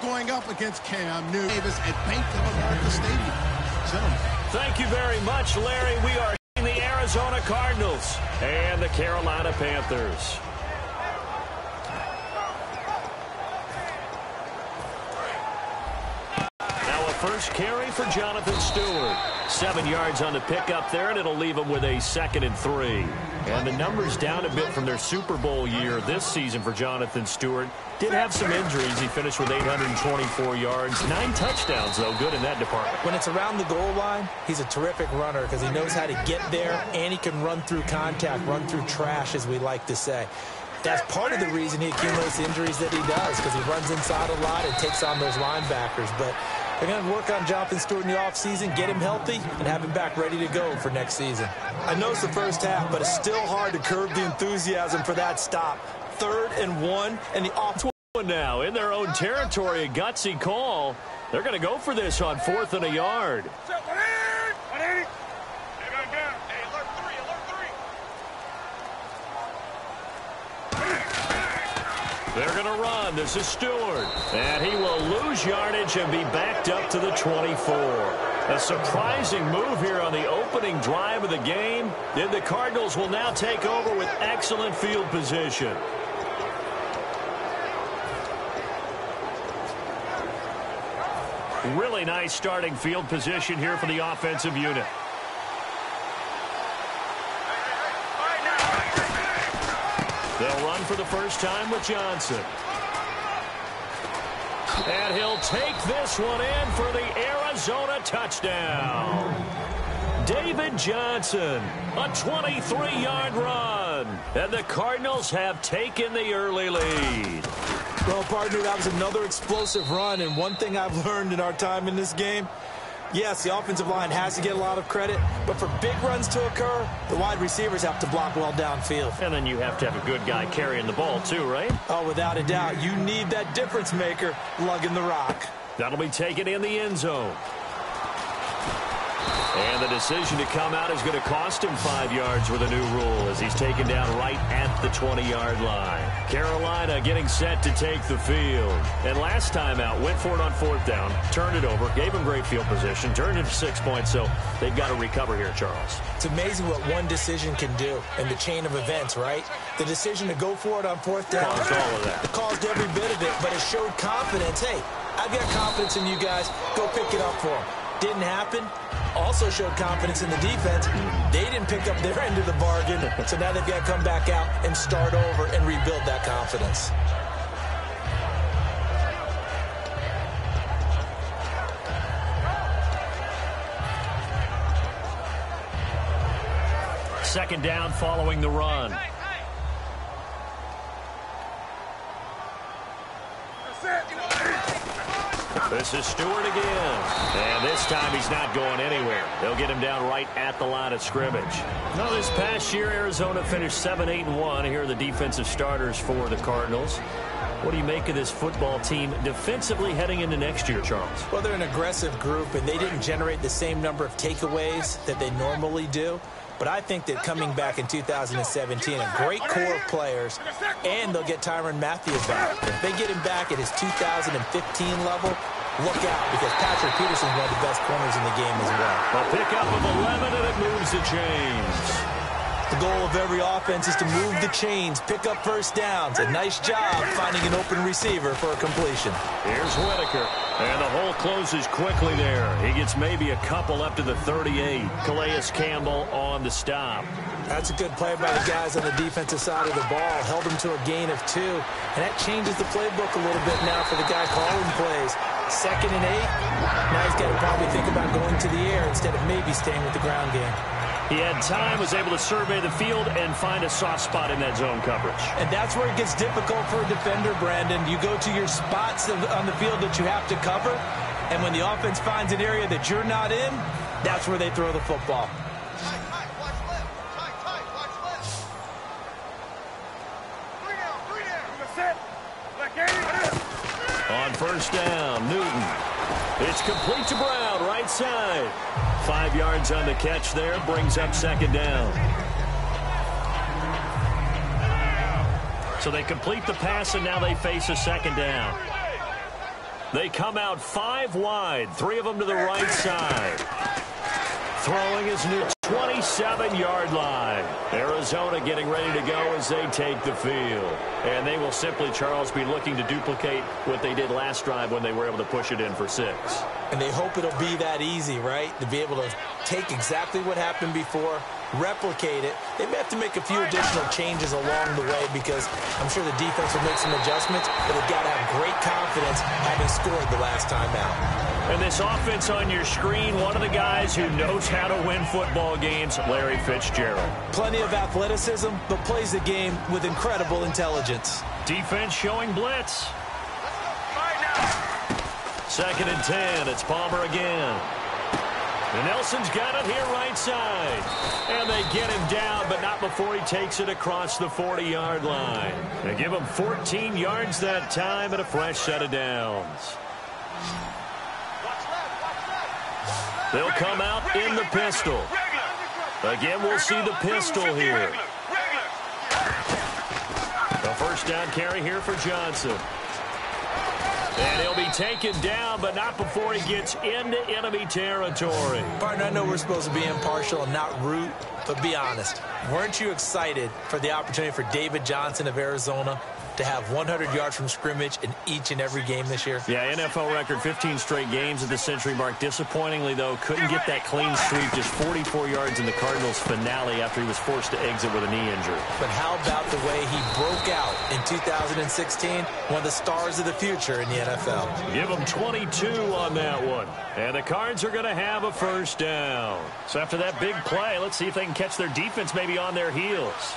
going up against Cam Newton Davis at Bank of America Stadium. Gentlemen. Thank you very much, Larry. We are the Arizona Cardinals and the Carolina Panthers. Now a first carry for Jonathan Stewart. 7 yards on the pickup there, and it'll leave him with a 2nd and 3. And the numbers down a bit from their Super Bowl year this season for Jonathan Stewart. Did have some injuries. He finished with 824 yards. 9 touchdowns, though. Good in that department. When it's around the goal line, he's a terrific runner because he knows how to get there, and he can run through contact, run through trash, as we like to say. That's part of the reason he accumulates the injuries that he does, because he runs inside a lot and takes on those linebackers. But they're going to work on Jonathan Stewart in the offseason, get him healthy, and have him back ready to go for next season. I know it's the first half, but it's still hard to curb the enthusiasm for that stop. 3rd and 1, and the off now in their own territory. A gutsy call. They're going to go for this on 4th and a yard. They're going to run. This is Stewart. And he will lose yardage and be backed up to the 24. A surprising move here on the opening drive of the game. Then the Cardinals will now take over with excellent field position. Really nice starting field position here for the offensive unit. They'll run for the first time with Johnson. And he'll take this one in for the Arizona touchdown. David Johnson, a 23-yard run. And the Cardinals have taken the early lead. Well, partner, that was another explosive run, and one thing I've learned in our time in this game, yes, the offensive line has to get a lot of credit, but for big runs to occur, the wide receivers have to block well downfield. And then you have to have a good guy carrying the ball too, right? Oh, without a doubt. You need that difference maker lugging the rock. That'll be taken in the end zone. And the decision to come out is going to cost him 5 yards with a new rule as he's taken down right at the 20-yard line. Carolina getting set to take the field. And last time out, went for it on 4th down, turned it over, gave him great field position, turned it to 6 points, so they've got to recover here, Charles. It's amazing what one decision can do in the chain of events, right? The decision to go for it on 4th down. Caused all of that. Caused every bit of it, but it showed confidence. Hey, I've got confidence in you guys. Go pick it up for them. Didn't happen. Also showed confidence in the defense. They didn't pick up their end of the bargain, so now they've got to come back out and start over and rebuild that confidence. Second down following the run. This is Stewart again. And this time he's not going anywhere. They'll get him down right at the line of scrimmage. Now this past year, Arizona finished 7-8-1. Here are the defensive starters for the Cardinals. What do you make of this football team defensively heading into next year, Charles? Well, they're an aggressive group, and they didn't generate the same number of takeaways that they normally do. But I think that coming back in 2017, a great core of players, and they'll get Tyrann Mathieu back. If they get him back at his 2015 level, look out, because Patrick Peterson's one of the best corners in the game as well. A pickup of 11, and it moves the chains. The goal of every offense is to move the chains, pick up first downs. A nice job finding an open receiver for a completion. Here's Whitaker. And the hole closes quickly there. He gets maybe a couple up to the 38. Calais Campbell on the stop. That's a good play by the guys on the defensive side of the ball. Held him to a gain of 2. And that changes the playbook a little bit now for the guy calling plays. 2nd and 8. Now he's got to probably think about going to the air instead of maybe staying with the ground game. He had time, was able to survey the field and find a soft spot in that zone coverage. And that's where it gets difficult for a defender, Brandon. You go to your spots on the field that you have to cover, and when the offense finds an area that you're not in, that's where they throw the football. On first down, Newton. It's complete to Brown, right side. 5 yards on the catch there, brings up 2nd down. So they complete the pass, and now they face a 2nd down. They come out 5 wide, 3 of them to the right side. Throwing is near 27-yard line. Arizona getting ready to go as they take the field. And they will simply, Charles, be looking to duplicate what they did last drive when they were able to push it in for 6. And they hope it'll be that easy, right? To be able to take exactly what happened before, replicate it. They may have to make a few additional changes along the way because I'm sure the defense will make some adjustments, but they've got to have great confidence having scored the last time out. And this offense on your screen, one of the guys who knows how to win football games, Larry Fitzgerald. Plenty of athleticism, but plays the game with incredible intelligence. Defense showing blitz. 2nd and 10. It's Palmer again. And Nelson's got it here right side. And they get him down, but not before he takes it across the 40-yard line. They give him 14 yards that time and a fresh set of downs. They'll come out in the pistol. Again, we'll see the pistol here. A first down carry here for Johnson. And he'll be taken down, but not before he gets into enemy territory. Partner, I know we're supposed to be impartial and not root, but be honest. Weren't you excited for the opportunity for David Johnson of Arizona to have 100 yards from scrimmage in each and every game this year? Yeah, NFL record, 15 straight games at the century mark. Disappointingly, though, couldn't get that clean sweep, just 44 yards in the Cardinals' finale after he was forced to exit with a knee injury. But how about the way he broke out in 2016? One of the stars of the future in the NFL. Give him 22 on that one. And the Cards are going to have a first down. So after that big play, let's see if they can catch their defense maybe on their heels.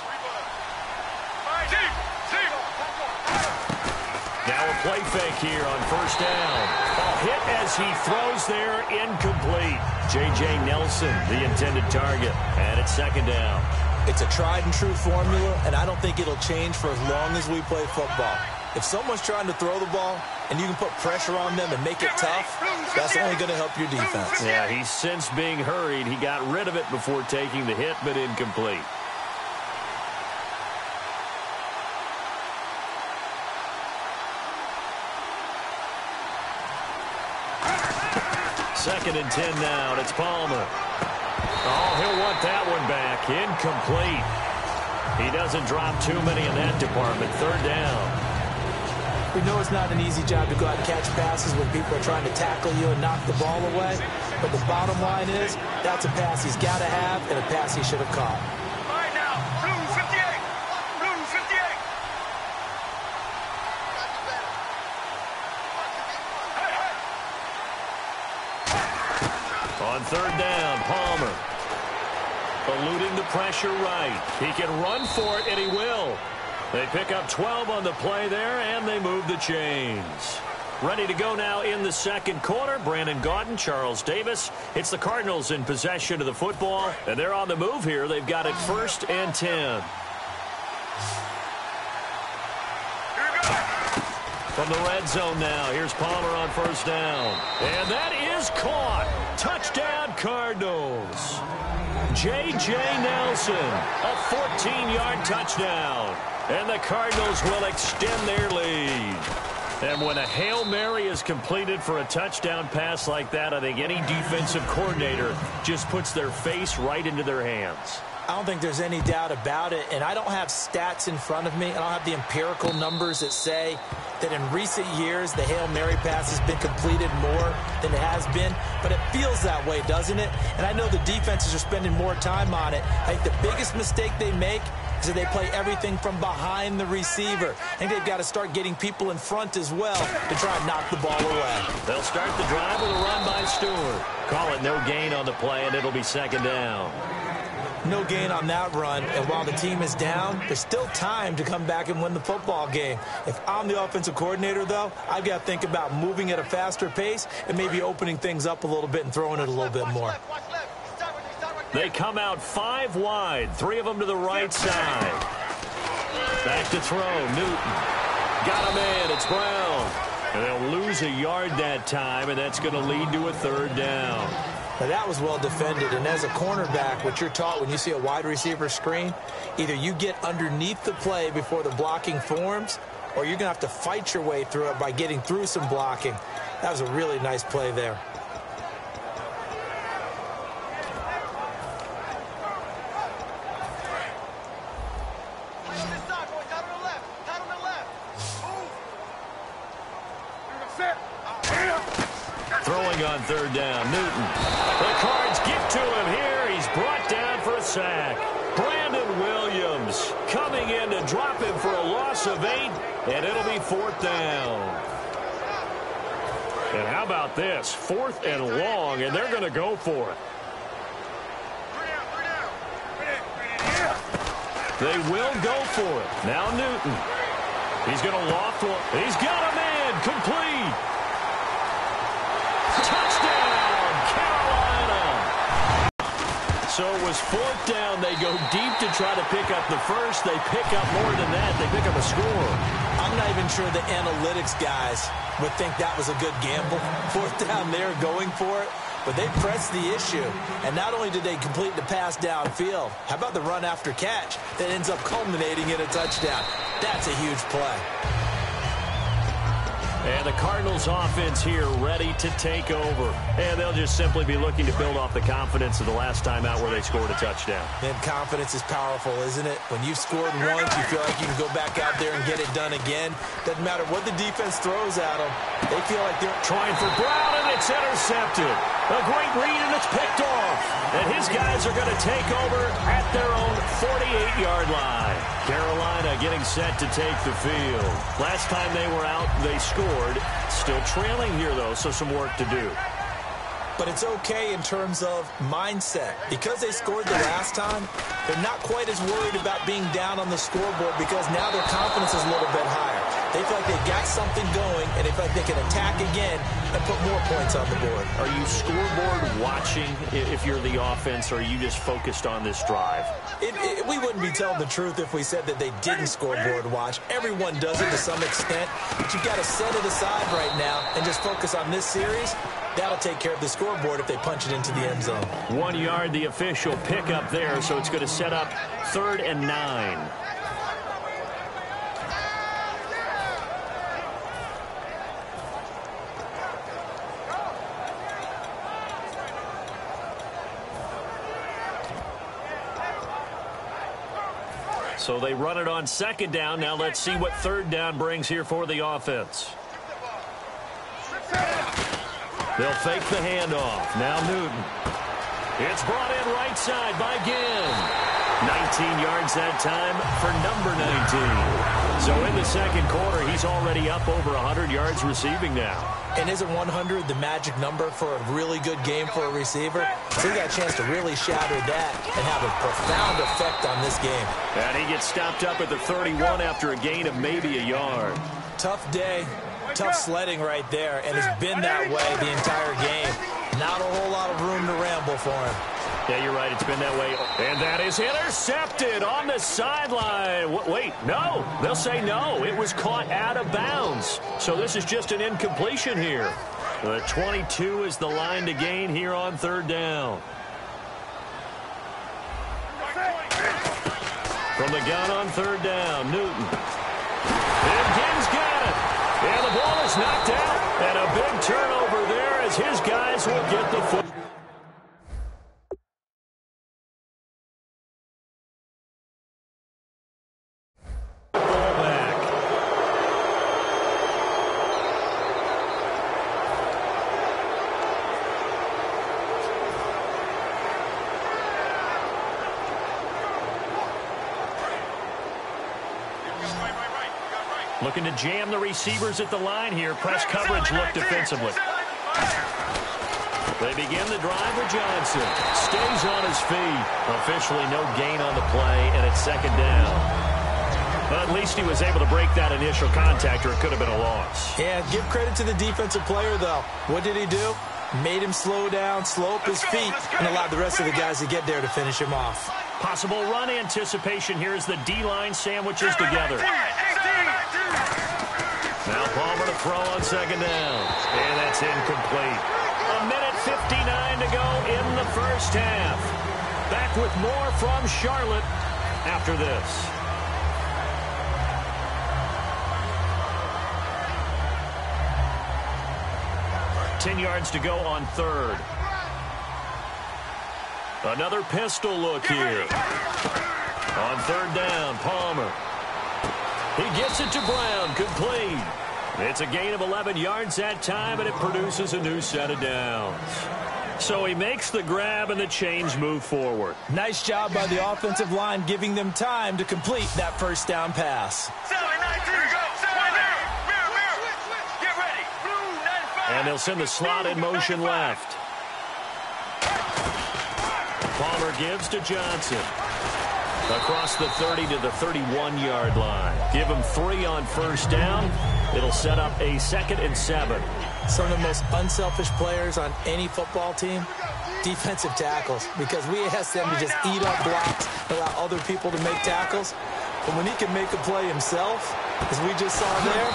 Now a play fake here on first down. A hit as he throws there, incomplete. J.J. Nelson, the intended target. And it's 2nd down. It's a tried and true formula, and I don't think it'll change for as long as we play football. If someone's trying to throw the ball and you can put pressure on them and make it tough, that's only going to help your defense. Yeah, he's since being hurried. He got rid of it before taking the hit, but incomplete. Second and 10 now. It's Palmer. Oh, he'll want that one back. Incomplete. He doesn't drop too many in that department. 3rd down. We know it's not an easy job to go out and catch passes when people are trying to tackle you and knock the ball away. But the bottom line is, that's a pass he's got to have and a pass he should have caught. All right now, blue 58. Blue 58. On 3rd down, Palmer. Eluding the pressure right. He can run for it, and he will. They pick up 12 on the play there, and they move the chains. Ready to go now in the 2nd quarter. Brandon Gaudin, Charles Davis. It's the Cardinals in possession of the football, and they're on the move here. They've got it 1st and 10. From the red zone now, here's Palmer on 1st down. And that is caught. Touchdown, Cardinals. J.J. Nelson, a 14-yard touchdown. And the Cardinals will extend their lead. And when a Hail Mary is completed for a touchdown pass like that, I think any defensive coordinator just puts their face right into their hands. I don't think there's any doubt about it, and I don't have stats in front of me. I don't have the empirical numbers that say that in recent years the Hail Mary pass has been completed more than it has been, but it feels that way, doesn't it? And I know the defenses are spending more time on it. I think the biggest mistake they make is that they play everything from behind the receiver. I think they've got to start getting people in front as well to try and knock the ball away. They'll start the drive with a run by Stewart. Call it no gain on the play, and it'll be 2nd down. No gain on that run, and while the team is down, there's still time to come back and win the football game. If I'm the offensive coordinator, though, I've got to think about moving at a faster pace and maybe opening things up a little bit and throwing it a little bit more. They come out 5 wide, 3 of them to the right side. Back to throw, Newton. Got him in, it's Brown. And they'll lose a yard that time, and that's going to lead to a 3rd down. Now, that was well defended, and as a cornerback, what you're taught when you see a wide receiver screen, either you get underneath the play before the blocking forms, or you're going to have to fight your way through it by getting through some blocking. That was a really nice play there. Throwing on third down, Newton. The Cards get to him here. He's brought down for a sack. Brandon Williams coming in to drop him for a loss of 8, and it'll be 4th down. And how about this? 4th and long, and they're going to go for it. They will go for it. Now Newton. He's going to loft one. He's got a man. Complete. Touchdown, Carolina. So it was 4th down. They go deep to try to pick up the first. They pick up more than that. They pick up a score. I'm not even sure the analytics guys would think that was a good gamble. 4th down there going for it. But they pressed the issue. And not only did they complete the pass downfield, how about the run after catch that ends up culminating in a touchdown? That's a huge play. And the Cardinals offense here ready to take over. And they'll just simply be looking to build off the confidence of the last time out where they scored a touchdown. And confidence is powerful, isn't it? When you've scored once, you feel like you can go back out there and get it done again. Doesn't matter what the defense throws at them. They feel like they're trying for Brown, and it's intercepted. A great read, and it's picked off. And his guys are going to take over at their own 48-yard line. Carolina getting set to take the field. Last time they were out, they scored. Still trailing here, though, so some work to do. But it's okay in terms of mindset. Because they scored the last time, they're not quite as worried about being down on the scoreboard because now their confidence is a little bit higher. They feel like they've got something going, and they feel like they can attack again and put more points on the board. Are you scoreboard watching if you're the offense, or are you just focused on this drive? We wouldn't be telling the truth if we said that they didn't scoreboard watch. Everyone does it to some extent, but you've got to set it aside right now and just focus on this series. That'll take care of the scoreboard if they punch it into the end zone. 1 yard, the official pickup there, so it's going to set up 3rd and 9. So they run it on 2nd down. Now let's see what 3rd down brings here for the offense. They'll fake the handoff. Now Newton. It's brought in right side by Ginn. 19 yards that time for number 19. So in the second quarter, he's already up over 100 yards receiving now. And isn't 100 the magic number for a really good game for a receiver? So he got a chance to really shatter that and have a profound effect on this game. And he gets stopped up at the 31 after a gain of maybe a yard. Tough day. Tough sledding right there, and it's been that way the entire game. Not a whole lot of room to ramble for him. Yeah, you're right. It's been that way. And that is intercepted on the sideline. Wait, no. They'll say no. It was caught out of bounds. So this is just an incompletion here. The 22 is the line to gain here on 3rd down. From the gun on 3rd down, Newton. And Ginn's got it. And the ball is knocked out. And a big turnover there as his guys will get the foot. Looking to jam the receivers at the line here. Press coverage look defensively. They begin the drive with Johnson. Stays on his feet. Officially no gain on the play, and it's 2nd down. But at least he was able to break that initial contact, or it could have been a loss. Yeah, give credit to the defensive player, though. What did he do? Made him slow down, slow up his feet, and allowed the rest of the guys to get there to finish him off. Possible run anticipation here as the D-line sandwiches together. Now Palmer to throw on 2nd down. And that's incomplete. 1:59 to go in the first half. Back with more from Charlotte after this. 10 yards to go on third. Another pistol look here. On third down, Palmer. He gets it to Brown, complete. It's a gain of 11 yards that time, and it produces a new set of downs. So he makes the grab, and the chains move forward. Nice job by the offensive line, giving them time to complete that first down pass. And they'll send the slot in motion left. Palmer gives to Johnson. Across the 30 to the 31-yard line. Give him 3 on first down. It'll set up a 2nd and 7. Some of the most unselfish players on any football team, defensive tackles, because we ask them to just eat up blocks, allow other people to make tackles. But when he can make a play himself, as we just saw there,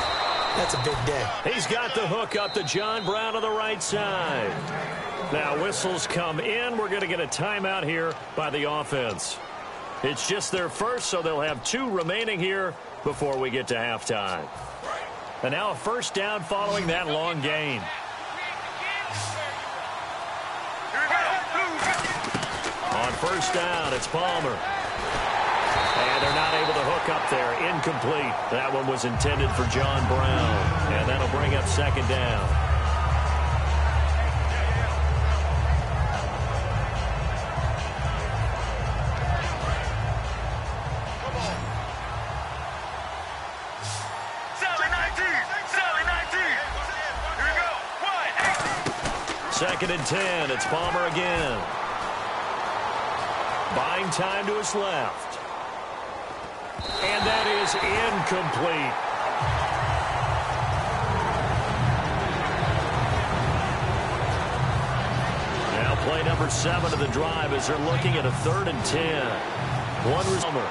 that's a big day. He's got the hook up to John Brown on the right side. Now whistles come in. We're going to get a timeout here by the offense. It's just their first, so they'll have 2 remaining here before we get to halftime. And now a first down following that long gain. On first down, it's Palmer. And they're not able to hook up there. Incomplete. That one was intended for John Brown. And that'll bring up 2nd down. Second and 10. It's Palmer again. Buying time to his left. And that is incomplete. Now play number 7 of the drive as they're looking at a 3rd and 10. One receiver.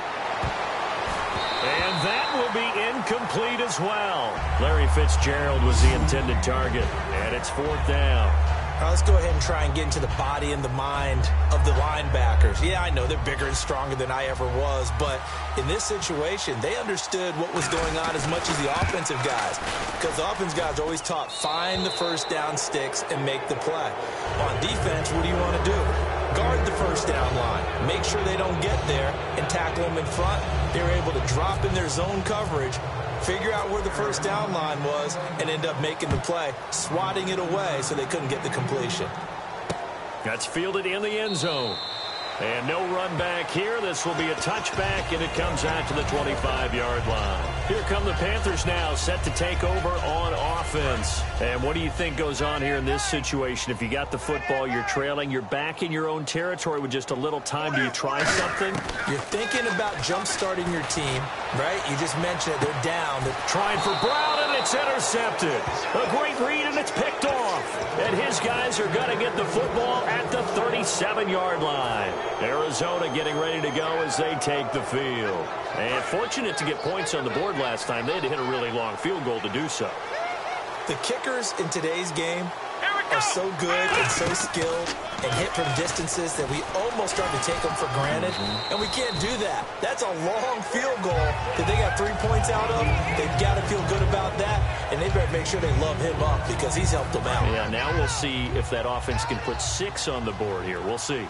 And that will be incomplete as well. Larry Fitzgerald was the intended target. And it's 4th down. Let's go ahead and try and get into the body and the mind of the linebackers. Yeah, I know they're bigger and stronger than I ever was, but in this situation, they understood what was going on as much as the offensive guys, because the offensive guys are always taught, find the first down sticks and make the play. On defense, what do you want to do? Guard the first down line. Make sure they don't get there and tackle them in front. They were able to drop in their zone coverage, figure out where the first down line was, and end up making the play, swatting it away so they couldn't get the completion. That's fielded in the end zone. And no run back here. This will be a touchback, and it comes out to the 25-yard line. Here come the Panthers now, set to take over on offense. And what do you think goes on here in this situation? If you got the football, you're trailing, you're back in your own territory with just a little time. Do you try something? You're thinking about jump-starting your team, right? You just mentioned it. They're down. They're trying for Brown, and it's intercepted. A great read, and it's picked off. And his guys are going to get the football at the 37-yard line. Arizona getting ready to go as they take the field. And fortunate to get points on the board last time. They had to hit a really long field goal to do so. The kickers in today's game are so good and so skilled and hit from distances that we almost start to take them for granted. And we can't do that. That's a long field goal that they got 3 points out of. They've got to feel good about that, and they better make sure they love him up because he's helped them out. Yeah, now we'll see if that offense can put 6 on the board here. We'll see.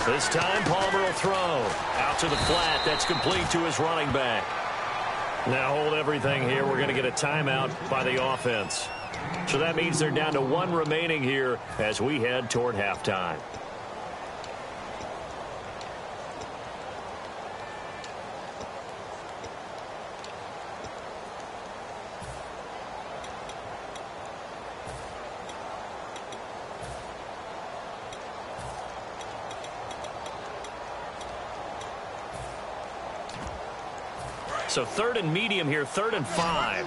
This time, Palmer will throw. Out to the flat. That's complete to his running back. Now hold everything here. We're going to get a timeout by the offense. So that means they're down to 1 remaining here as we head toward halftime. So 3rd and medium here, 3rd and 5.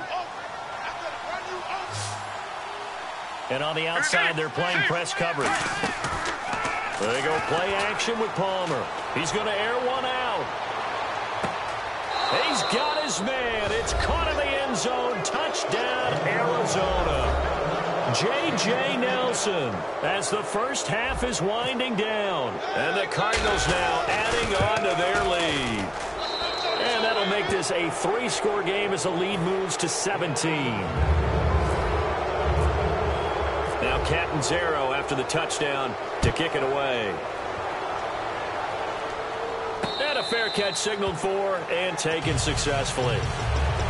And on the outside, they're playing press coverage. They go play action with Palmer. He's going to air one out. He's got his man. It's caught in the end zone. Touchdown, Arizona. J.J. Nelson as the first half is winding down. And the Cardinals now adding on to their lead. And that That'll make this a 3-score game as the lead moves to 17. Now Catanzaro after the touchdown to kick it away. And a fair catch signaled for and taken successfully.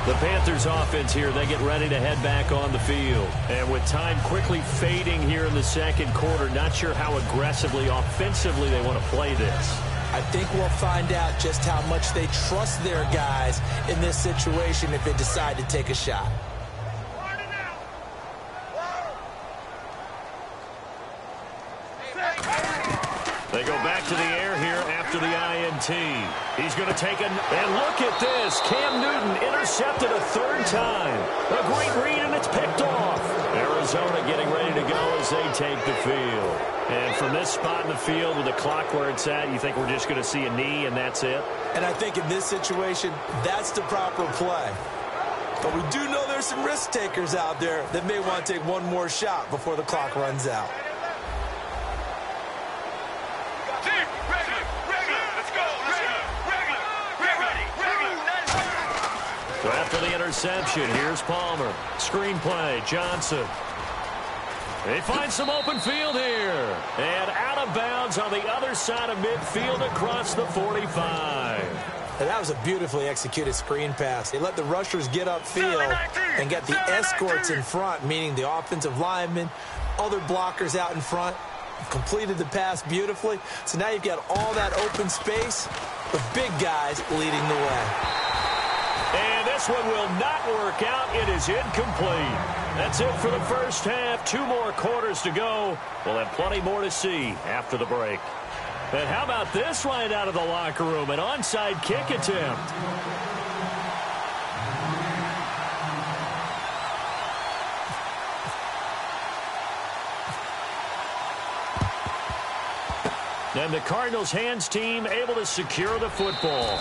The Panthers offense here, they get ready to head back on the field. And with time quickly fading here in the second quarter, not sure how aggressively, offensively they want to play this. I think we'll find out just how much they trust their guys in this situation if they decide to take a shot. They go back to the air here after the INT. He's going to take and look at this. Cam Newton intercepted a 3rd time. A great read, and it's picked off. Arizona getting ready to go as they take the field. And from this spot in the field with the clock where it's at, you think we're just going to see a knee and that's it? And I think in this situation, that's the proper play. But we do know there's some risk takers out there that may want to take one more shot before the clock runs out. So after the interception, here's Palmer. Screenplay, Johnson. They find some open field here. And out of bounds on the other side of midfield across the 45. And that was a beautifully executed screen pass. They let the rushers get upfield and get the escorts in front, meaning the offensive linemen, other blockers out in front, completed the pass beautifully. So now you've got all that open space, the big guys leading the way. And this one will not work out. It is incomplete. That's it for the first half. 2 more quarters to go. We'll have plenty more to see after the break. And how about this right out of the locker room? An onside kick attempt. And the Cardinals hands team able to secure the football.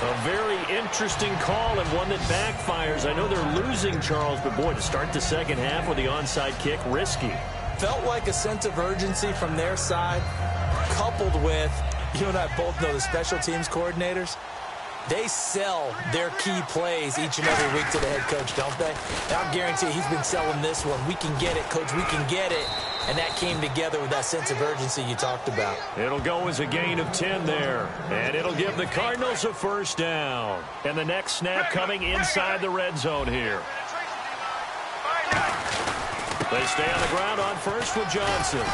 A very interesting call and one that backfires. I know they're losing, Charles, but boy, to start the second half with the onside kick, risky. Felt like a sense of urgency from their side, coupled with, you and I both know the special teams coordinators, they sell their key plays each and every week to the head coach, don't they? And I guarantee he's been selling this one. We can get it, coach, we can get it. And that came together with that sense of urgency you talked about. It'll go as a gain of 10 there. And it'll give the Cardinals a first down. And the next snap coming inside the red zone here. They stay on the ground on first with Johnson.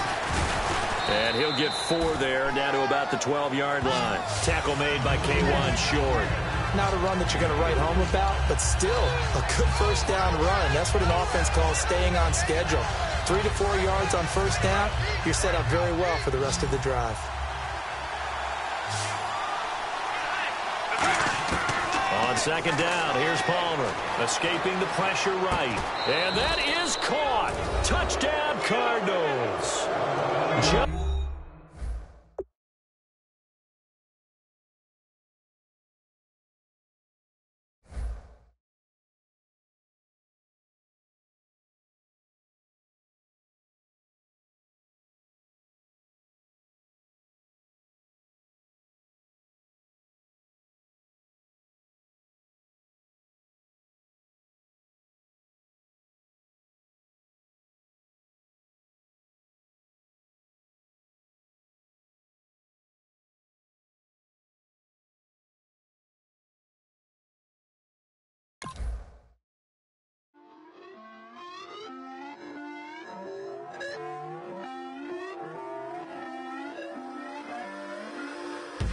And he'll get 4 there, down to about the 12-yard line. Tackle made by K1 Short. Not a run that you're going to write home about, but still a good first down run. That's what an offense calls staying on schedule. 3 to 4 yards on first down, you're set up very well for the rest of the drive. On second down, here's Palmer, escaping the pressure right. And that is caught. Touchdown, Cardinals.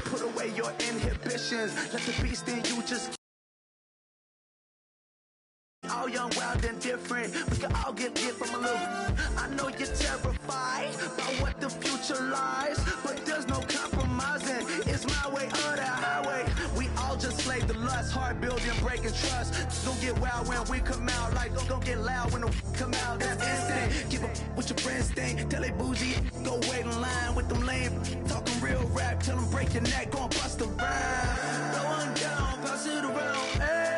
Put away your inhibitions. Let the beast in you just all young, wild, and different. We can all get from a little. I know you're terrified by what the future lies, but there's no compromising. It's my way or the highway. We all just slave the lust, heart building, breaking trust. Don't get wild when we come out, like don't get loud when the come out. That's instant. Give up what your friends think. Tell they bougie, go wait in line with them lame. Talking real rap, tell them break your neck, go and bust a rhyme. Throw one down, pass it around. Hey.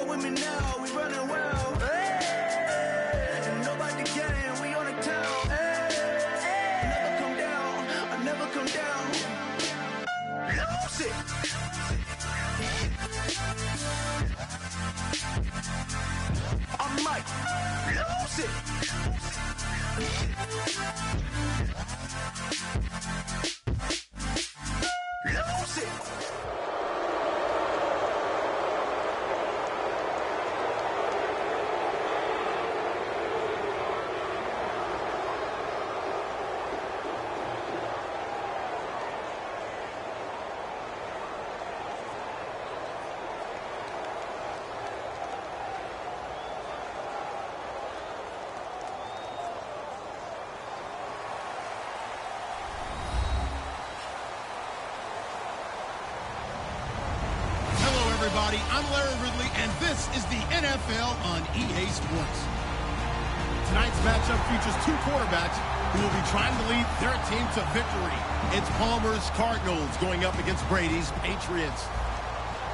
With me now, we running well. Hey, and nobody getting, we on the town. Hey, never come down, I never come down. Lose it. it. Lose it. Everybody, I'm Larry Ridley, and this is the NFL on EA Sports. Tonight's matchup features two quarterbacks who will be trying to lead their team to victory. It's Palmer's Cardinals going up against Brady's Patriots.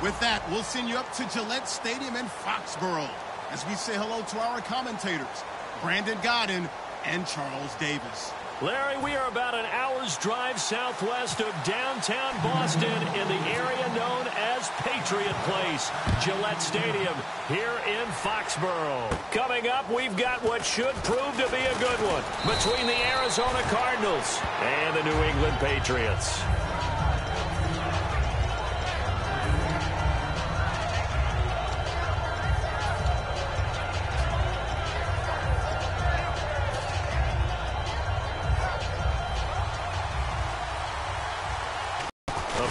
With that, we'll send you up to Gillette Stadium in Foxborough as we say hello to our commentators, Brandon Godden and Charles Davis. Larry, we are about an hour's drive southwest of downtown Boston in the area known as Patriot Place, Gillette Stadium here in Foxborough. Coming up, we've got what should prove to be a good one between the Arizona Cardinals and the New England Patriots.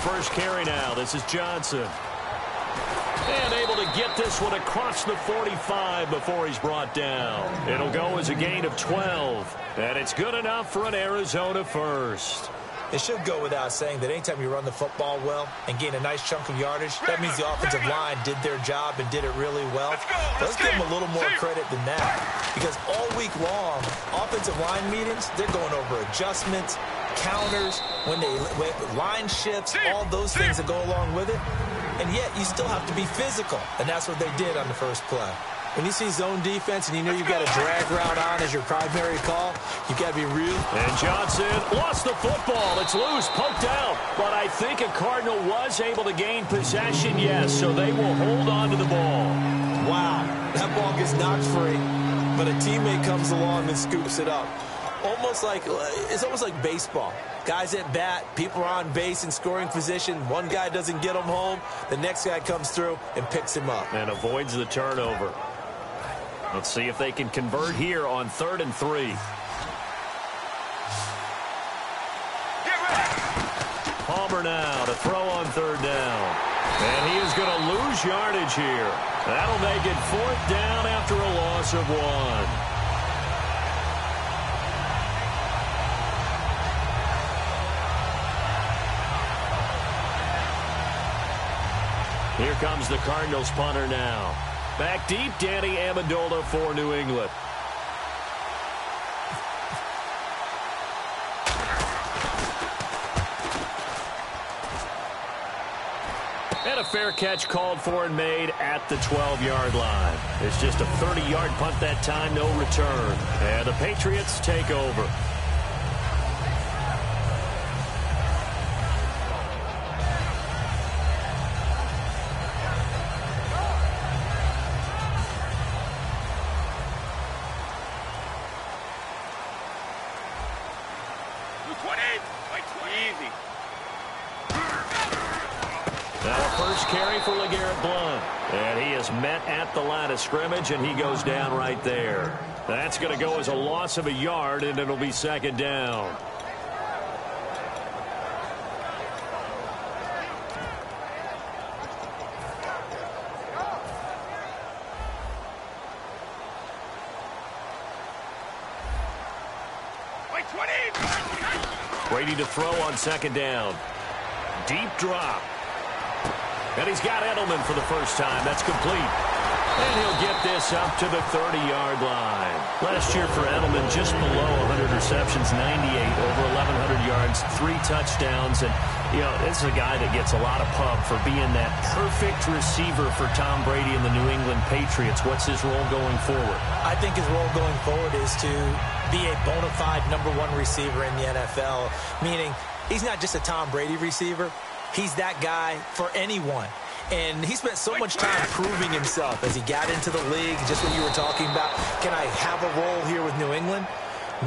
First carry now. This is Johnson. And able to get this one across the 45 before he's brought down. It'll go as a gain of 12. And it's good enough for an Arizona first. It should go without saying that anytime you run the football well and gain a nice chunk of yardage, that means the offensive line did their job and did it really well. Let's give them a little more credit than that. Because all week long, offensive line meetings, they're going over adjustments, counters, when line shifts, all those things that go along with it. And yet, you still have to be physical. And that's what they did on the first play. When you see zone defense and you know you've got a drag route on as your primary call, you've got to be real. And Johnson lost the football. It's loose, poked out. But I think a Cardinal was able to gain possession, yes, so they will hold on to the ball. Wow, that ball gets knocked free, but a teammate comes along and scoops it up. It's almost like baseball. Guys at bat, people are on base in scoring position. One guy doesn't get him home. The next guy comes through and picks him up. And avoids the turnover. Let's see if they can convert here on 3rd and 3. Palmer now to throw on 3rd down. And he is going to lose yardage here. That'll make it 4th down after a loss of 1. Here comes the Cardinals punter now. Back deep, Danny Amendola for New England. And a fair catch called for and made at the 12-yard line. It's just a 30-yard punt that time, no return. And the Patriots take over. And he is met at the line of scrimmage, and he goes down right there. That's going to go as a loss of a yard, and it'll be 2nd down. Brady to throw on 2nd down. Deep drop. And he's got Edelman for the first time. That's complete. And he'll get this up to the 30-yard line. Last year for Edelman, just below 100 receptions, 98, over 1,100 yards, 3 touchdowns. And, you know, this is a guy that gets a lot of pub for being that perfect receiver for Tom Brady and the New England Patriots. What's his role going forward? I think his role going forward is to be a bona fide #1 receiver in the NFL, meaning he's not just a Tom Brady receiver. He's that guy for anyone. And he spent so much time proving himself as he got into the league, just what you were talking about. Can I have a role here with New England?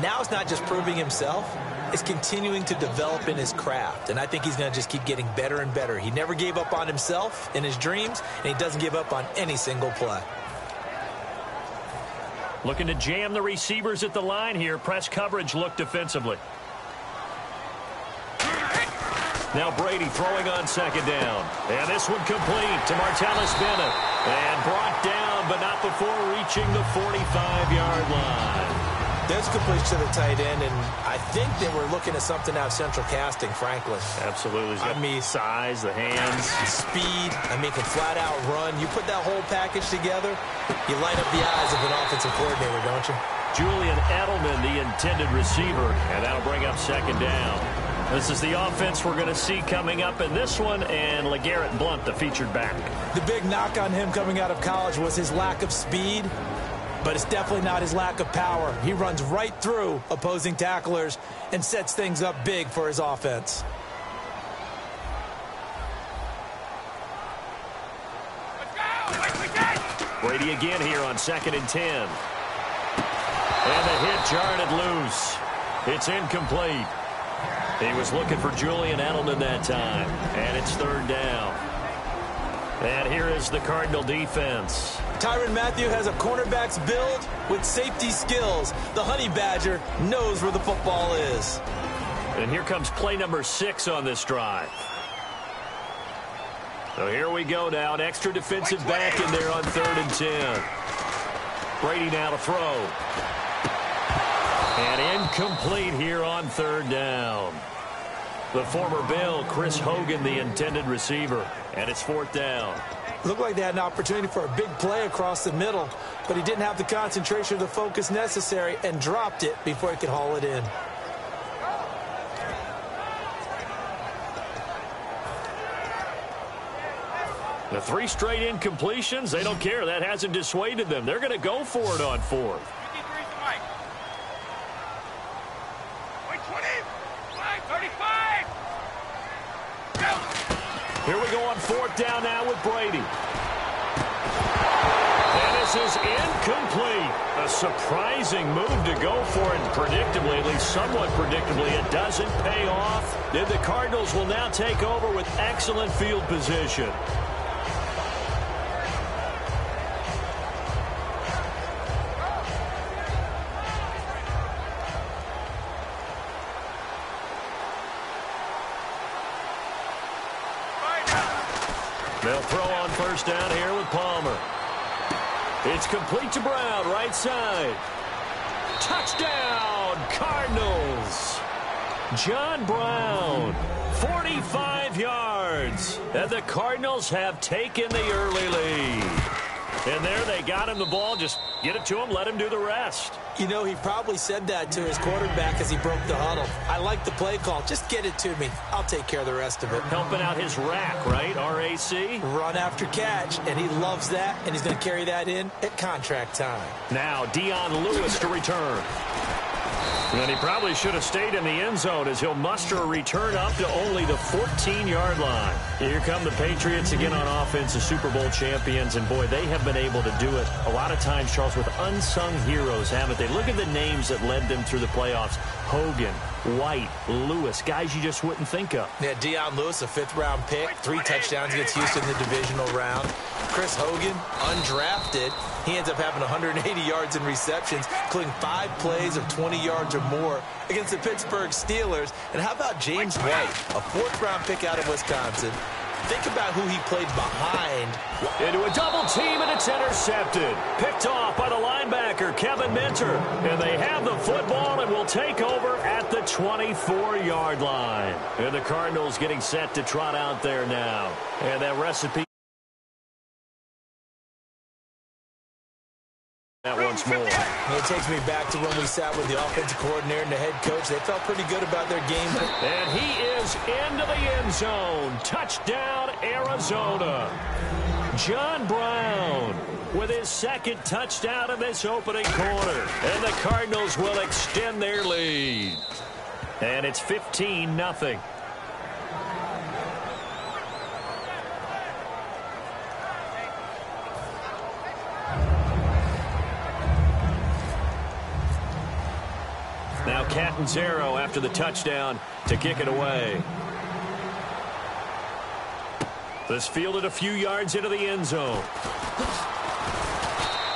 Now it's not just proving himself. It's continuing to develop in his craft. And I think he's going to just keep getting better and better. He never gave up on himself in his dreams, and he doesn't give up on any single play. Looking to jam the receivers at the line here. Press coverage look defensively. Now Brady throwing on second down. And this one complete to Martellus Bennett. And brought down, but not before reaching the 45-yard line. There's completion to the tight end, and I think they were looking at something out of central casting, frankly. Absolutely. I mean, size, the hands. Speed. I mean, can flat-out run. You put that whole package together, you light up the eyes of an offensive coordinator, don't you? Julian Edelman, the intended receiver, and that'll bring up second down. This is the offense we're going to see coming up in this one, and LeGarrette Blount, the featured back. The big knock on him coming out of college was his lack of speed, but it's definitely not his lack of power. He runs right through opposing tacklers and sets things up big for his offense. Brady again here on 2nd and 10. And the hit jarred it loose. It's incomplete. He was looking for Julian Edelman that time. And it's 3rd down. And here is the Cardinal defense. Tyrann Mathieu has a cornerback's build with safety skills. The Honey Badger knows where the football is. And here comes play number 6 on this drive. So here we go now. An extra defensive back in there on 3rd and 10. Brady now to throw. And incomplete here on 3rd down. The former Bill, Chris Hogan, the intended receiver. And it's 4th down. Looked like they had an opportunity for a big play across the middle, but he didn't have the concentration or the focus necessary and dropped it before he could haul it in. The 3 straight incompletions, they don't care. That hasn't dissuaded them. They're going to go for it on 4th. Here we go on 4th down now with Brady. And this is incomplete. A surprising move to go for it predictably, at least somewhat predictably. It doesn't pay off. Then the Cardinals will now take over with excellent field position. They'll throw on 1st down here with Palmer. It's complete to Brown, right side. Touchdown, Cardinals. John Brown, 45 yards. And the Cardinals have taken the early lead. And there they got him the ball. Just get it to him, let him do the rest. You know, he probably said that to his quarterback as he broke the huddle. I like the play call. Just get it to me. I'll take care of the rest of it. Helping out his rack, right? RAC? Run after catch, and he loves that, and he's going to carry that in at contract time. Now Dion Lewis to return. And he probably should have stayed in the end zone as he'll muster a return up to only the 14-yard line. Here come the Patriots again on offense, the Super Bowl champions, and boy, they have been able to do it a lot of times, Charles, with unsung heroes, haven't they? Look at the names that led them through the playoffs. Hogan, White, Lewis, guys you just wouldn't think of. Yeah, Dion Lewis, a 5th-round pick, 3 touchdowns against Houston in the divisional round. Chris Hogan, undrafted. He ends up having 180 yards in receptions, including 5 plays of 20 yards or more against the Pittsburgh Steelers. And how about James White, a 4th-round pick out of Wisconsin? Think about who he played behind. Into a double team, and it's intercepted. Picked off by the linebacker, Kevin Minter. And they have the football and will take over at the 24-yard line. And the Cardinals getting set to trot out there now. And that recipe once more. It takes me back to when we sat with the offensive coordinator and the head coach. They felt pretty good about their game. And he is into the end zone. Touchdown, Arizona. John Brown with his 2nd touchdown of this opening quarter. And the Cardinals will extend their lead. And it's 15-0. Catanzaro after the touchdown to kick it away. This fielded a few yards into the end zone.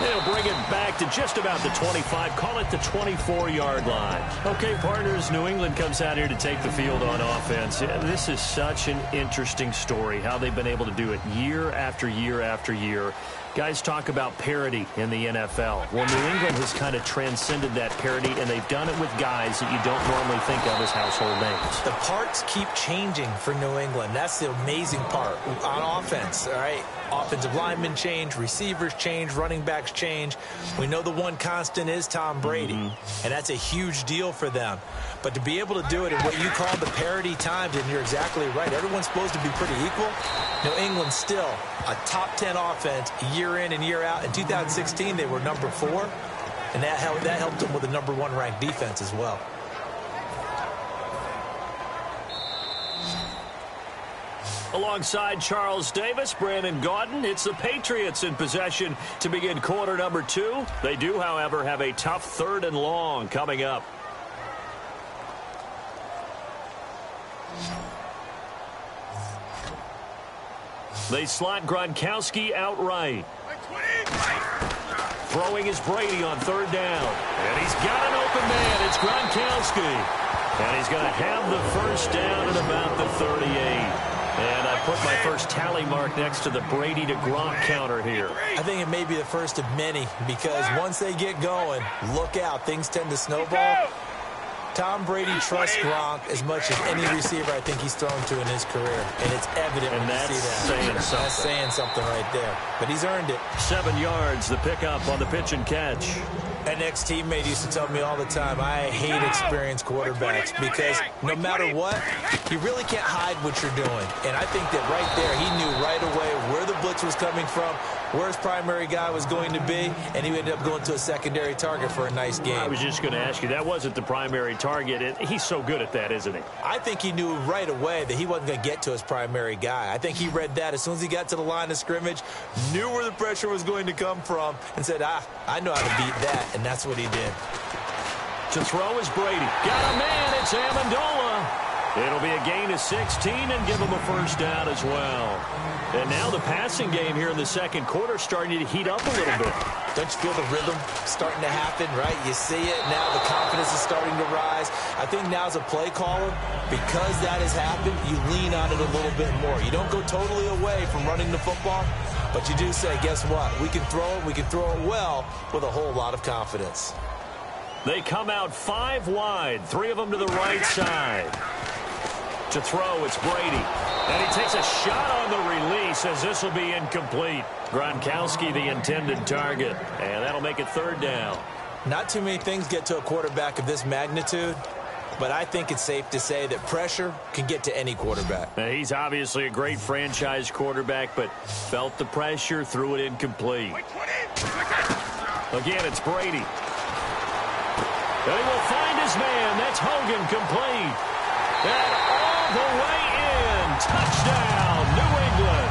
They'll bring it back to just about the 25. Call it the 24-yard line. Okay, partners, New England comes out here to take the field on offense. This is such an interesting story, how they've been able to do it year after year after year. Guys talk about parity in the NFL. Well, New England has kind of transcended that parity, and they've done it with guys that you don't normally think of as household names. The parts keep changing for New England. That's the amazing part on offense, all right? Offensive linemen change, receivers change, running backs change. We know the one constant is Tom Brady, and that's a huge deal for them. But to be able to do it in what you call the parity times, and you're exactly right, everyone's supposed to be pretty equal. New England still a top 10 offense year in and year out. In 2016, they were number 4, and that helped them with a number 1 ranked defense as well. Alongside Charles Davis, Brandon Gaudin, it's the Patriots in possession to begin quarter number 2. They do, however, have a tough 3rd and long coming up. They slot Gronkowski outright. Throwing is Brady on 3rd down. And he's got an open man. It's Gronkowski. And he's going to have the first down at about the 38. And I put my first tally mark next to the Brady to Gronk counter here. I think it may be the first of many, because once they get going, look out. Things tend to snowball. Tom Brady trusts Gronk as much as any receiver I think he's thrown to in his career. And it's evident when you see that. Saying something. That's saying something right there. But he's earned it. 7 yards, the pickup on the pitch and catch. An ex-teammate used to tell me all the time, I hate experienced quarterbacks, because no matter what, you really can't hide what you're doing. And I think that right there, he knew right away where the blitz was coming from, where his primary guy was going to be, and he ended up going to a secondary target for a nice game. I was just going to ask you, that wasn't the primary target, and he's so good at that, isn't he? I think he knew right away that he wasn't going to get to his primary guy. I think he read that as soon as he got to the line of scrimmage, knew where the pressure was going to come from, and said, I know how to beat that. And that's what he did. To throw is Brady. Got a man. It's Amendola. It'll be a gain of 16 and give him a first down as well. And now the passing game here in the second quarter starting to heat up a little bit. Don't you feel the rhythm starting to happen, right? You see it now. The confidence is starting to rise. I think now as a play caller, because that has happened, you lean on it a little bit more. You don't go totally away from running the football, but you do say, guess what? We can throw it. We can throw it well with a whole lot of confidence. They come out 5 wide, 3 of them to the right side. To throw, it's Brady. And he takes a shot on the release as this will be incomplete. Gronkowski, the intended target. And that'll make it 3rd down. Not too many things get to a quarterback of this magnitude, but I think it's safe to say that pressure can get to any quarterback. Now, he's obviously a great franchise quarterback, but felt the pressure, threw it incomplete. Again, it's Brady. And he will find his man. That's Hogan, complete. And all the way in. Touchdown, New England.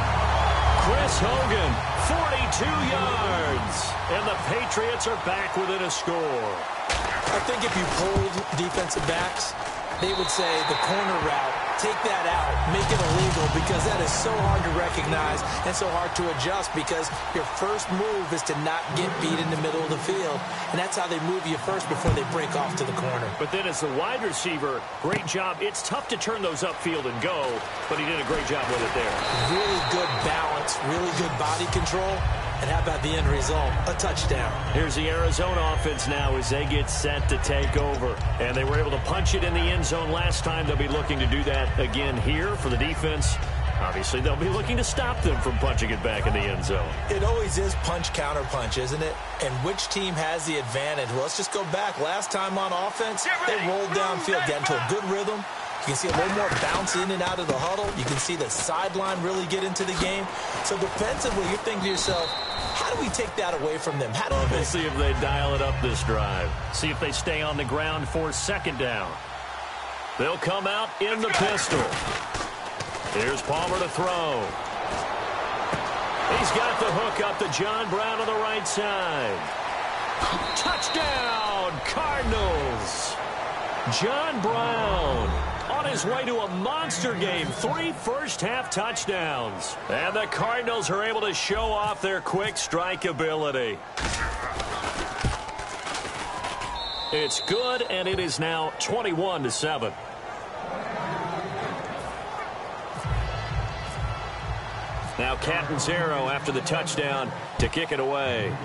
Chris Hogan, 42 yards. And the Patriots are back within a score. I think if you polled defensive backs, they would say the corner route, take that out, make it illegal, because that is so hard to recognize and so hard to adjust, because your first move is to not get beat in the middle of the field, and that's how they move you first before they break off to the corner. But then as the wide receiver, great job. It's tough to turn those upfield and go, but he did a great job with it there. Really good balance, really good body control. And how about the end result? A touchdown. Here's the Arizona offense now as they get set to take over. And they were able to punch it in the end zone last time. They'll be looking to do that again here for the defense. Obviously, they'll be looking to stop them from punching it back in the end zone. It always is punch, counter punch, isn't it? And which team has the advantage? Well, let's just go back. Last time on offense, they rolled downfield, got into a good rhythm. You can see a little more bounce in and out of the huddle. You can see the sideline really get into the game. So defensively, you're thinking to yourself, how do we take that away from them? How do we... We'll see if they dial it up this drive. See if they stay on the ground for 2nd down. They'll come out in the pistol. Here's Palmer to throw. He's got the hook up to John Brown on the right side. Touchdown, Cardinals. John Brown on his way to a monster game. 3 first-half touchdowns. And the Cardinals are able to show off their quick strike ability. It's good, and it is now 21-7. Now Catanzaro after the touchdown to kick it away.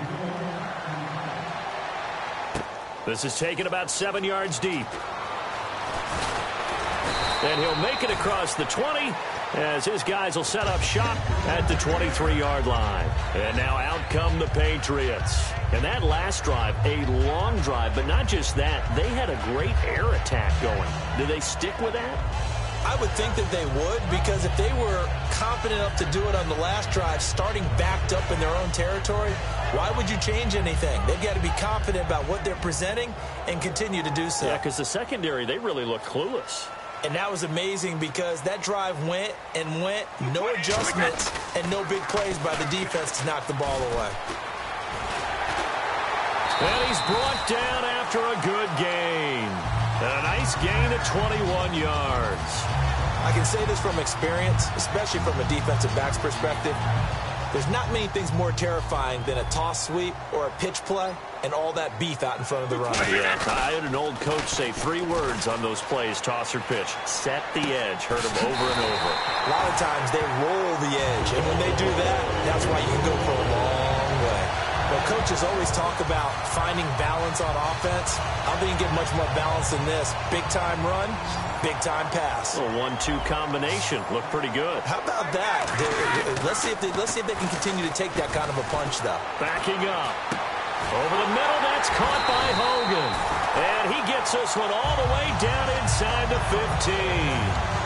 This is taken about 7 yards deep. And he'll make it across the 20 as his guys will set up shop at the 23-yard line. And now out come the Patriots. And that last drive, a long drive, but not just that. They had a great air attack going. Do they stick with that? I would think that they would, because if they were confident enough to do it on the last drive, starting backed up in their own territory, why would you change anything? They've got to be confident about what they're presenting and continue to do so. Yeah, because the secondary, they really look clueless. And that was amazing because that drive went and went, no adjustments and no big plays by the defense to knock the ball away. And he's brought down after a good gain. And a nice gain of 21 yards. I can say this from experience, especially from a defensive back's perspective. There's not many things more terrifying than a toss sweep or a pitch play and all that beef out in front of the runner. Yeah, I had an old coach say 3 words on those plays, toss or pitch. Set the edge. Heard him over and over. A lot of times they roll the edge, and when they do that, that's why you can go for a long way. Well, coaches always talk about finding balance on offense. I think you get much more balance than this. Big-time run, big-time pass. A 1-2 combination. Looked pretty good. How about that? Let's see if they can continue to take that kind of a punch, though. Backing up. Over the middle, that's caught by Hogan. And he gets this one all the way down inside the 15.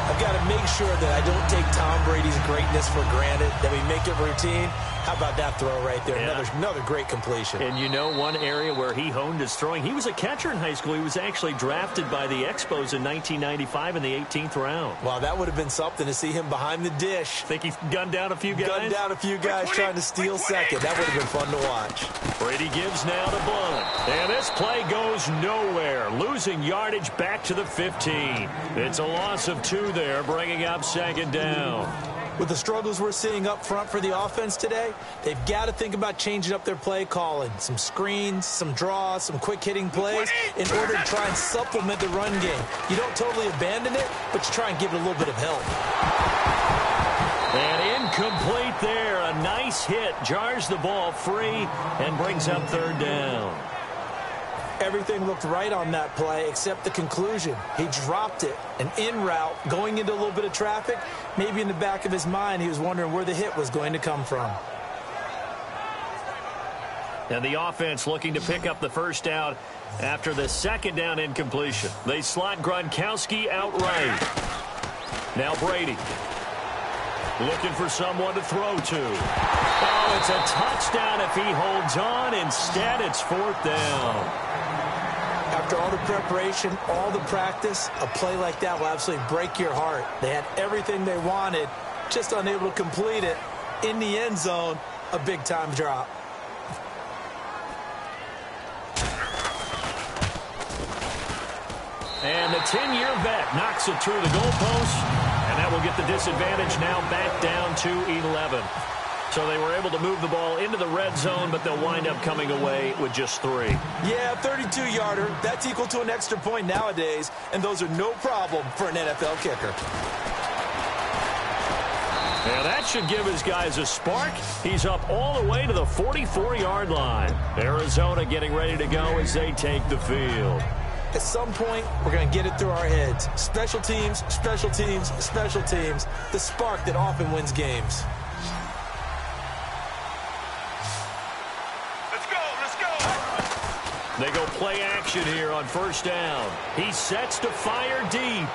I've got to make sure that I don't take Tom Brady's greatness for granted, that we make it routine. How about that throw right there? Yeah. Another great completion. And you know one area where he honed his throwing? He was a catcher in high school. He was actually drafted by the Expos in 1995 in the 18th round. Wow, that would have been something to see him behind the dish. Think he gunned down a few guys? Gunned down a few guys trying to steal second. That would have been fun to watch. Brady gives now to Blunt. And this play goes nowhere. Losing yardage back to the 15. It's a loss of 2 there, bringing up second down. With the struggles we're seeing up front for the offense today, they've got to think about changing up their play calling. Some screens, some draws, some quick-hitting plays in order to try and supplement the run game. You don't totally abandon it, but you try and give it a little bit of help. And incomplete there. A nice hit. Jars the ball free and brings up third down. Everything looked right on that play except the conclusion. He dropped it, an in route, going into a little bit of traffic. Maybe in the back of his mind, he was wondering where the hit was going to come from. And the offense looking to pick up the first down after the second down incompletion. They slot Gronkowski outright. Now Brady looking for someone to throw to. Oh, it's a touchdown if he holds on. Instead, it's fourth down. After all the preparation, all the practice, a play like that will absolutely break your heart. They had everything they wanted, just unable to complete it. In the end zone, a big-time drop. And the 10-year vet knocks it through the goalpost, and that will get the disadvantage now back down to 11. So they were able to move the ball into the red zone, but they'll wind up coming away with just 3. Yeah, 32-yarder. That's equal to an extra point nowadays, and those are no problem for an NFL kicker. Now that should give his guys a spark. He's up all the way to the 44-yard line. Arizona getting ready to go as they take the field. At some point, we're going to get it through our heads. Special teams, special teams, special teams. The spark that often wins games. They go play action here on first down. He sets to fire deep.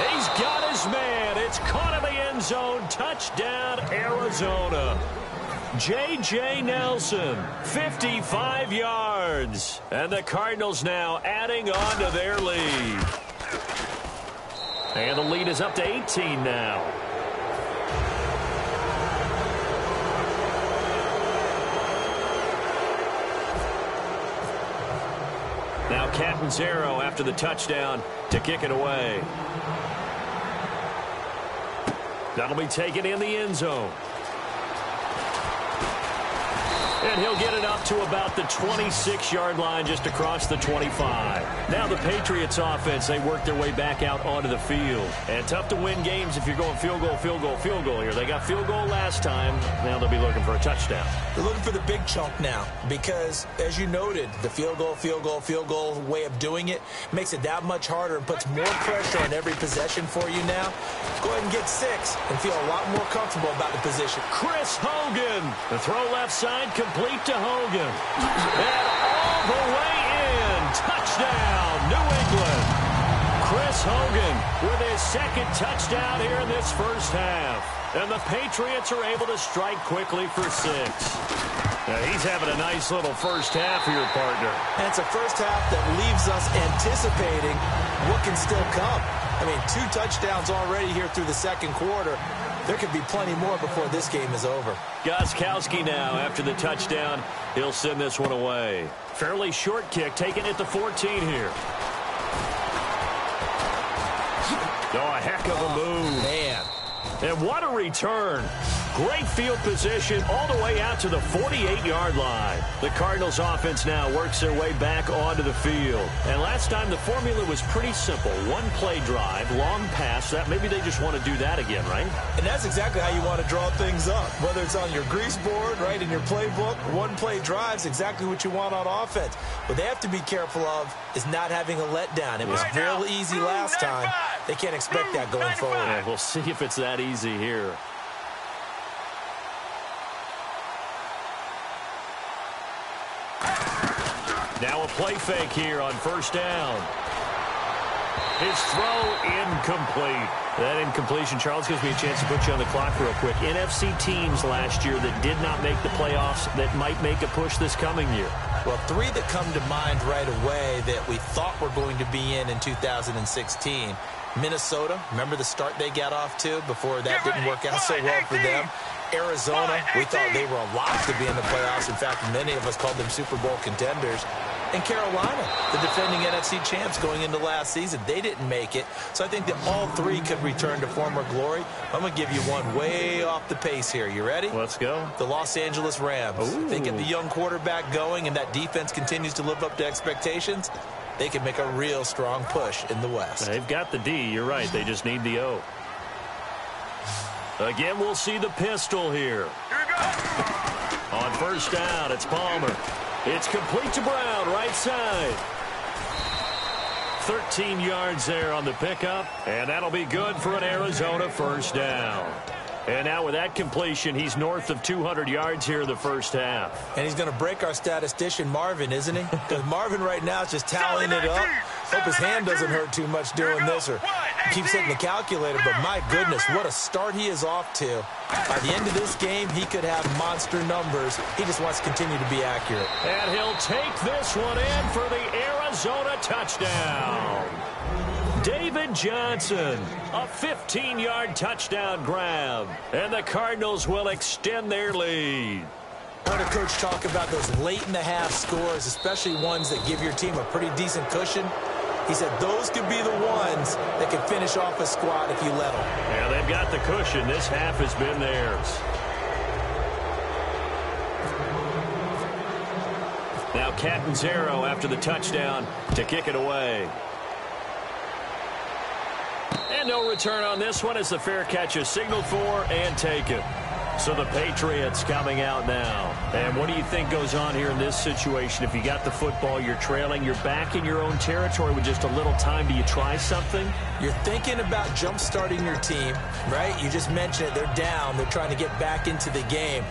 He's got his man. It's caught in the end zone. Touchdown, Arizona. J.J. Nelson, 55 yards. And the Cardinals now adding on to their lead. And the lead is up to 18 now. Now Now Pt2 after the touchdown to kick it away. That'll be taken in the end zone. And he'll get it up to about the 26-yard line, just across the 25. Now the Patriots offense, they work their way back out onto the field. And tough to win games if you're going field goal, field goal, field goal here. They got field goal last time. Now they'll be looking for a touchdown. They're looking for the big chunk now because, as you noted, the field goal way of doing it makes it that much harder and puts more pressure on every possession for you now. Go ahead and get 6 and feel a lot more comfortable about the position. Chris Hogan, the throw left side, complete to Hogan. And all the way in. Touchdown, New England. Chris Hogan with his second touchdown here in this first half. And the Patriots are able to strike quickly for 6. Now he's having a nice little first half here, partner. And it's a first half that leaves us anticipating what can still come. I mean, 2 touchdowns already here through the second quarter. There could be plenty more before this game is over. Gostkowski now after the touchdown. He'll send this one away. Fairly short kick, taken at the 14 here. Oh, a heck of a move. Man. And what a return. Great field position all the way out to the 48-yard line. The Cardinals offense now works their way back onto the field. And last time the formula was pretty simple. 1-play drive, long pass. That maybe they just want to do that again, right? And that's exactly how you want to draw things up. Whether it's on your grease board, right, in your playbook, 1-play drive's exactly what you want on offense. What they have to be careful of is not having a letdown. It was real easy last time. They can't expect that going forward. Yeah, we'll see if it's that easy here. Now a play fake here on first down. His throw incomplete. That incompletion, Charles, gives me a chance to put you on the clock real quick. NFC teams last year that did not make the playoffs that might make a push this coming year. Well, 3 that come to mind right away that we thought were going to be in 2016. Minnesota, remember the start they got off to before that didn't work out so well for them. Arizona, we thought they were a lock to be in the playoffs. In fact, many of us called them Super Bowl contenders. And Carolina, the defending NFC champs going into last season, they didn't make it. So I think that all 3 could return to former glory. I'm going to give you one way off the pace here. You ready? Let's go. The Los Angeles Rams. Ooh. If they get the young quarterback going and that defense continues to live up to expectations, they can make a real strong push in the West. They've got the D. You're right. They just need the O. Again, we'll see the pistol here. On first down, it's Palmer. It's complete to Brown, right side. 13 yards there on the pickup, and that'll be good for an Arizona first down. And now with that completion, he's north of 200 yards here in the first half. And he's going to break our statistician, Marvin, isn't he? Because Marvin right now is just tallying it up. Hope his hand doesn't hurt too much doing this or keeps hitting the calculator. But my goodness, what a start he is off to. By the end of this game, he could have monster numbers. He just wants to continue to be accurate. And he'll take this one in for the Arizona touchdown. David Johnson, a 15-yard touchdown grab. And the Cardinals will extend their lead. I heard a coach talk about those late-in-the-half scores, especially ones that give your team a pretty decent cushion. He said those could be the ones that can finish off a squad if you let them. Yeah, they've got the cushion. This half has been theirs. Now Pt2 after the touchdown to kick it away. And no return on this one as the fair catch is signaled for and taken. So the Patriots coming out now. And what do you think goes on here in this situation? If you got the football, you're trailing, you're back in your own territory with just a little time. Do you try something? You're thinking about jump-starting your team, right? You just mentioned it. They're down. They're trying to get back into the game.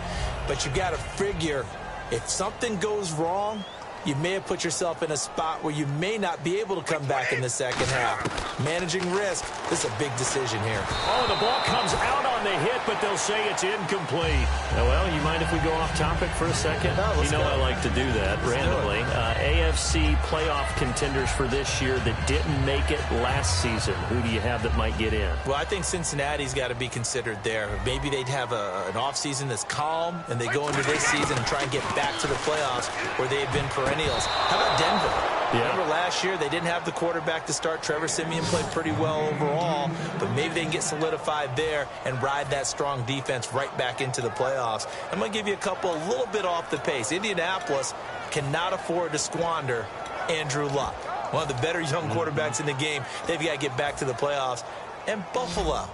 But you got to figure if something goes wrong, you may have put yourself in a spot where you may not be able to come back in the second half. Managing risk, this is a big decision here. Oh, the ball comes out on the hit, but they'll say it's incomplete. Well, you mind if we go off topic for a second? No, you know go. I like to do that randomly. AFC playoff contenders for this year that didn't make it last season. Who do you have that might get in? Well, I think Cincinnati's got to be considered there. Maybe they'd have an offseason that's calm, and they go into this season and try and get back to the playoffs where they've been perennials. How about Denver? Yeah. Remember last year they didn't have the quarterback to start. Trevor Siemian played pretty well overall, but maybe they can get solidified there and ride that strong defense right back into the playoffs. I'm going to give you a couple a little bit off the pace. Indianapolis cannot afford to squander Andrew Luck, one of the better young quarterbacks in the game. They've got to get back to the playoffs. And Buffalo,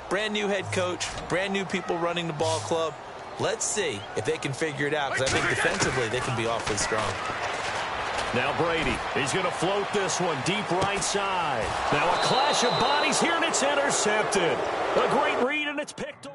brand new head coach, brand new people running the ball club. Let's see if they can figure it out, because I think defensively they can be awfully strong. Now Brady, he's going to float this one deep right side. Now a clash of bodies here, and it's intercepted. A great read, and it's picked off.